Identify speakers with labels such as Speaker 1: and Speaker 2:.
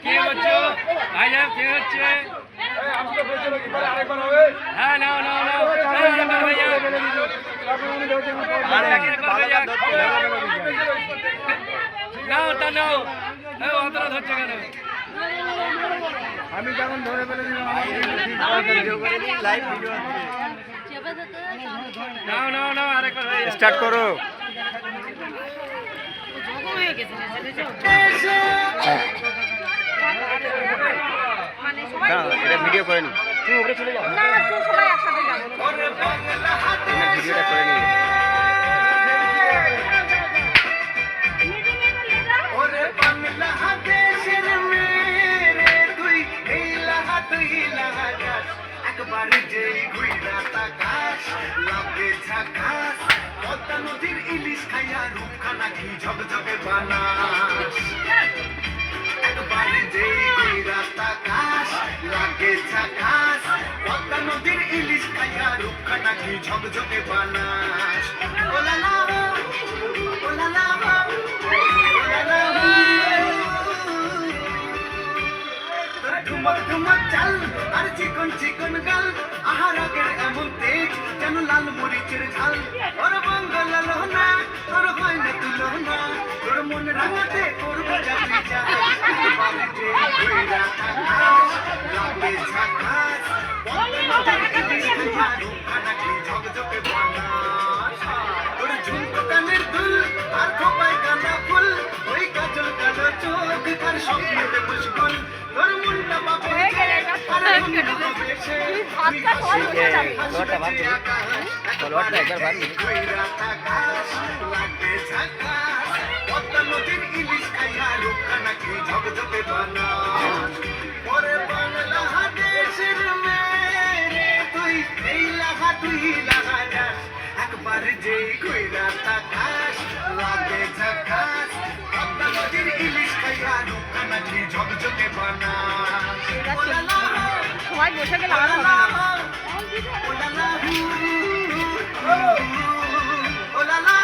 Speaker 1: কে হচ্ছে ভাই কে হচ্ছে হ্যাঁ নাও নাও নাও নাও তা নাও অতটা ধরছে কেন
Speaker 2: আমি যখন ধরে ফেলে দিলাম
Speaker 1: নাও নাও নাও আরেকবার
Speaker 2: স্টার্ট করো। এটা ভিডিও করে নি, তুমি উপরে চলে যাও, ভিডিওটা করে নি।
Speaker 3: নদীর ইলিশ খাইয়া রূপখানা কি ঝকঝকে বানাস একবারে যেই রাস্তা ঘাস লাগে ঝাকাস পদ্মা নদীর ইলিশ খাইয়া রূপখানা কি ঝকঝকে বানাস ওলালা ওলালা ঢুমক ঢুমক চাল আর চিকন চিকন গাল আহারাগের এমন তেজ যেন লাল মরিচের ঝাল ওর বঙ্গল লোহনা তোর হয় না তুলনা তোর মন রাঙাতে করবো যাত্রী চাই বাড়ি যে ঘুইরা থাকাস লাগে ঝাকাস রূপখানা কি ঝকঝকে বানাস তোর ঝুমকো কানের দুল আর খোপায় কালা ফুল ওই কাজল কালো চোখ কার স্বপ্নেতে মুশকুল তোর মনটা বাপে নদীর ইলিশ খাইয়া রূপখানা কি ঝকঝকে বানাস ওরে বাংলাদেশের মেরে তুই এই লাগা তুই লাগা যাস একবার যেই কইরা তাকাস লাগে ঝাকাস পদ্মা নদীর ইলিশ খাইয়া রূপখানা কি ঝকঝকে বানাস
Speaker 4: সবাই বসে গেল
Speaker 3: ওলালা